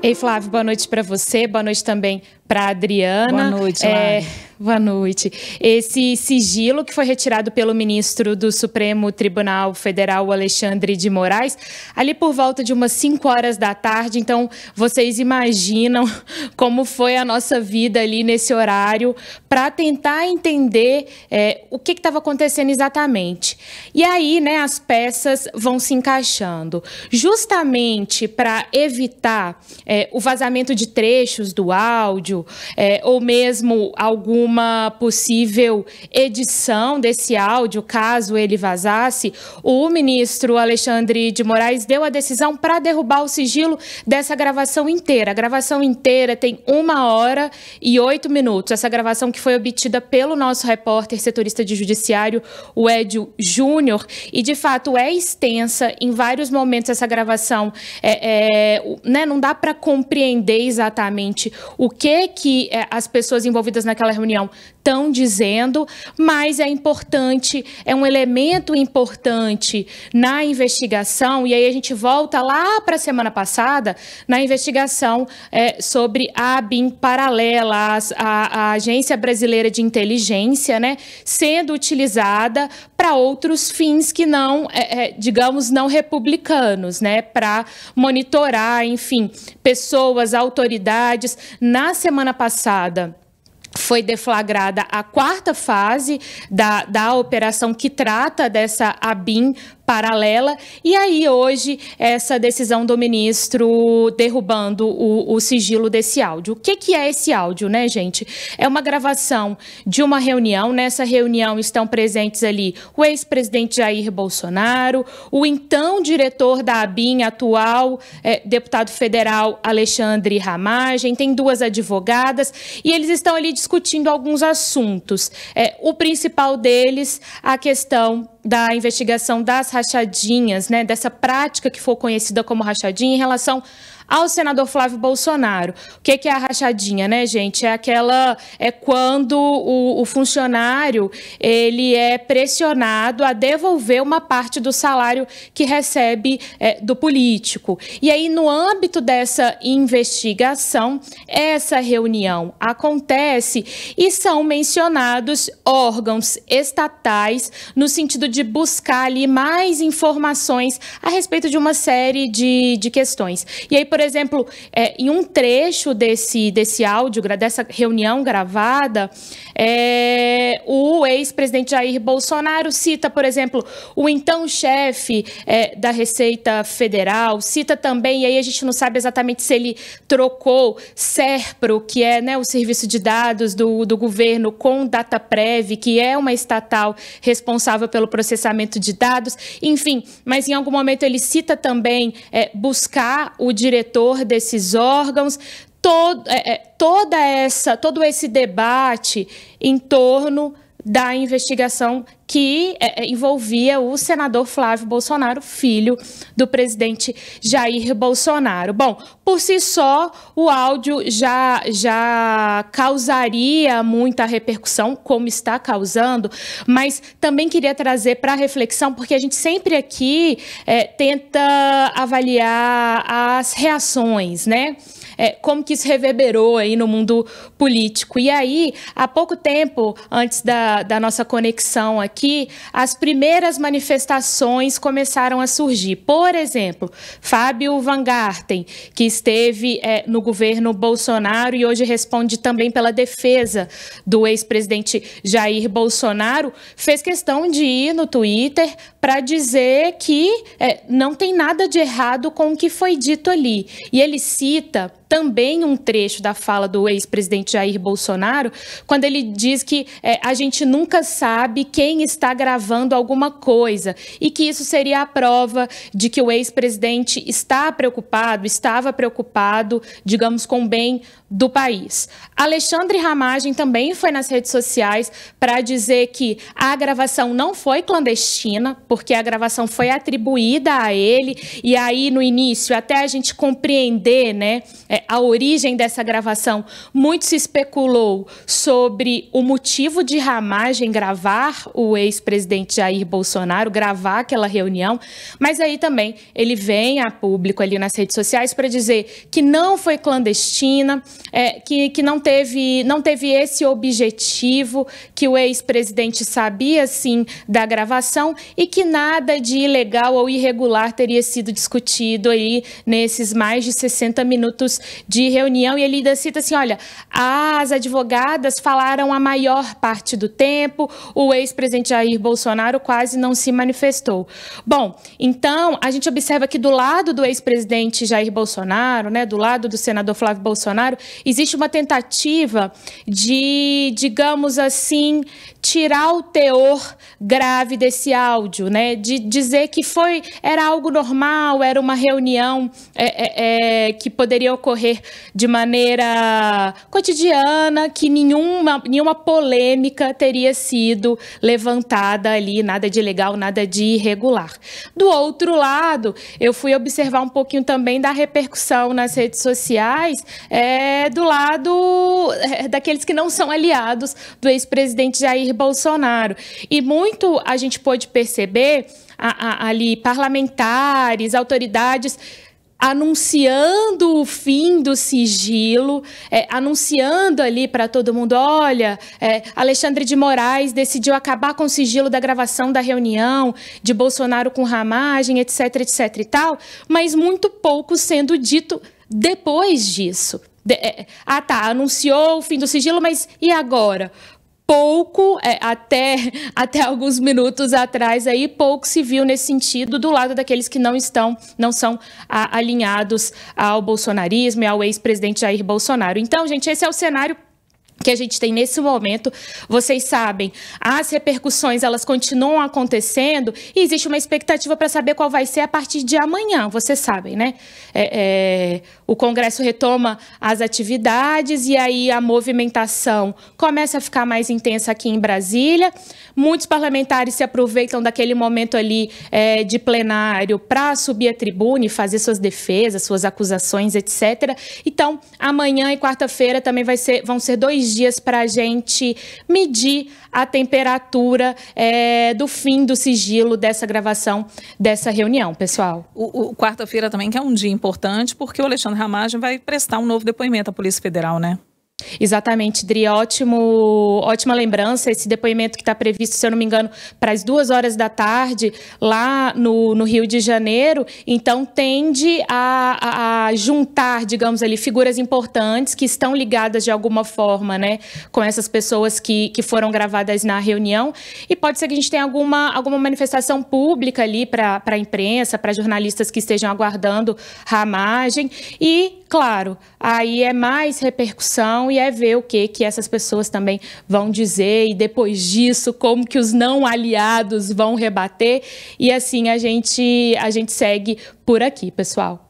Ei, Flávio, boa noite para você, boa noite também para a Adriana. Boa noite, Mari. Boa noite. Esse sigilo que foi retirado pelo ministro do Supremo Tribunal Federal, Alexandre de Moraes, ali por volta de umas 5 horas da tarde, então vocês imaginam como foi a nossa vida ali nesse horário para tentar entender o que estava acontecendo exatamente. E aí, né, as peças vão se encaixando. Justamente para evitar o vazamento de trechos do áudio, ou mesmo alguma possível edição desse áudio, caso ele vazasse, o ministro Alexandre de Moraes deu a decisão para derrubar o sigilo dessa gravação inteira. A gravação inteira tem 1 hora e 8 minutos. Essa gravação que foi obtida pelo nosso repórter setorista de judiciário, o Edio Júnior, e de fato é extensa. Em vários momentos essa gravação né, não dá para compreender exatamente o que as pessoas envolvidas naquela reunião estão dizendo, mas é importante, é um elemento importante na investigação. E aí a gente volta lá para a semana passada, na investigação sobre a ABIN paralela, a Agência Brasileira de Inteligência, né, sendo utilizada para outros fins que não, digamos, não republicanos, né, para monitorar, enfim, pessoas, autoridades. Na semana passada, foi deflagrada a 4ª fase da operação que trata dessa ABIN paralela, e aí hoje essa decisão do ministro derrubando o sigilo desse áudio. O que é esse áudio, né, gente? É uma gravação de uma reunião. Nessa reunião estão presentes ali o ex-presidente Jair Bolsonaro, o então diretor da ABIN, atual deputado federal Alexandre Ramagem, tem 2 advogadas, e eles estão ali discutindo alguns assuntos. O principal deles, a questão da investigação das rachadinhas, né, dessa prática que for conhecida como rachadinha em relação ao senador Flávio Bolsonaro. O que é a rachadinha, né, gente? É quando o funcionário ele é pressionado a devolver uma parte do salário que recebe do político. E aí, no âmbito dessa investigação, essa reunião acontece e são mencionados órgãos estatais no sentido de buscar ali mais informações a respeito de uma série de questões. E aí, por exemplo, em um trecho desse áudio, dessa reunião gravada, o ex-presidente Jair Bolsonaro cita, por exemplo, o então chefe da Receita Federal, cita também, e aí a gente não sabe exatamente se ele trocou SERPRO, que é, né, o serviço de dados do governo, com Dataprev, que é uma estatal responsável pelo processamento de dados, enfim, mas em algum momento ele cita também buscar o diretor desses órgãos. Todo esse debate em torno da investigação que envolvia o senador Flávio Bolsonaro, filho do presidente Jair Bolsonaro. Bom, por si só, o áudio já causaria muita repercussão, como está causando, mas também queria trazer para a reflexão, porque a gente sempre aqui tenta avaliar as reações, né? Como que isso reverberou aí no mundo político. E aí, há pouco tempo, antes da nossa conexão aqui, as primeiras manifestações começaram a surgir. Por exemplo, Fábio Van Garten, que esteve no governo Bolsonaro e hoje responde também pela defesa do ex-presidente Jair Bolsonaro, fez questão de ir no Twitter para dizer que não tem nada de errado com o que foi dito ali. E ele cita também um trecho da fala do ex-presidente Jair Bolsonaro, quando ele diz que a gente nunca sabe quem está gravando alguma coisa e que isso seria a prova de que o ex-presidente estava preocupado, digamos, com o bem do país. Alexandre Ramagem também foi nas redes sociais para dizer que a gravação não foi clandestina, porque a gravação foi atribuída a ele, e aí no início, até a gente compreender, né, a origem dessa gravação, muito se especulou sobre o motivo de Ramagem gravar o ex-presidente Jair Bolsonaro, gravar aquela reunião, mas aí também ele vem a público ali nas redes sociais para dizer que não foi clandestina, que não teve esse objetivo, que o ex-presidente sabia sim da gravação e que nada de ilegal ou irregular teria sido discutido aí nesses mais de 60 minutos de reunião. E ele ainda cita assim, olha, as advogadas falaram a maior parte do tempo, o ex-presidente Jair Bolsonaro quase não se manifestou. Bom, então a gente observa que do lado do ex-presidente Jair Bolsonaro, né, do lado do senador Flávio Bolsonaro, existe uma tentativa de, digamos assim, tirar o teor grave desse áudio, né? De dizer que era algo normal, era uma reunião que poderia ocorrer de maneira cotidiana, que nenhuma polêmica teria sido levantada ali, nada de ilegal, nada de irregular. Do outro lado, eu fui observar um pouquinho também da repercussão nas redes sociais, do lado daqueles que não são aliados do ex-presidente Jair Bolsonaro. E muito a gente pôde perceber ali parlamentares, autoridades anunciando o fim do sigilo, anunciando ali para todo mundo, olha, Alexandre de Moraes decidiu acabar com o sigilo da gravação da reunião de Bolsonaro com Ramagem, etc, etc e tal, mas muito pouco sendo dito depois disso. Anunciou o fim do sigilo, mas e agora? Pouco, até alguns minutos atrás, aí, pouco se viu nesse sentido do lado daqueles que não são alinhados ao bolsonarismo e ao ex-presidente Jair Bolsonaro. Então, gente, esse é o cenário que a gente tem nesse momento. Vocês sabem, as repercussões, elas continuam acontecendo e existe uma expectativa para saber qual vai ser a partir de amanhã, vocês sabem, né? O Congresso retoma as atividades e aí a movimentação começa a ficar mais intensa aqui em Brasília. Muitos parlamentares se aproveitam daquele momento ali de plenário para subir a tribuna e fazer suas defesas, suas acusações, etc. Então, amanhã e quarta-feira também vão ser 2 dias para a gente medir a temperatura do fim do sigilo dessa gravação, dessa reunião, pessoal. O quarta-feira também, que é um dia importante, porque o Alexandre Ramagem vai prestar um novo depoimento à Polícia Federal, né? Exatamente, Dri, ótima lembrança, esse depoimento que está previsto, se eu não me engano, para as 2 horas da tarde, lá no Rio de Janeiro, então tende a juntar, digamos ali, figuras importantes que estão ligadas de alguma forma, né, com essas pessoas que foram gravadas na reunião, e pode ser que a gente tenha alguma manifestação pública ali para a imprensa, para jornalistas que estejam aguardando Ramagem, e, claro, aí é mais repercussão e é ver o que essas pessoas também vão dizer e depois disso como que os não aliados vão rebater e assim a gente segue por aqui, pessoal.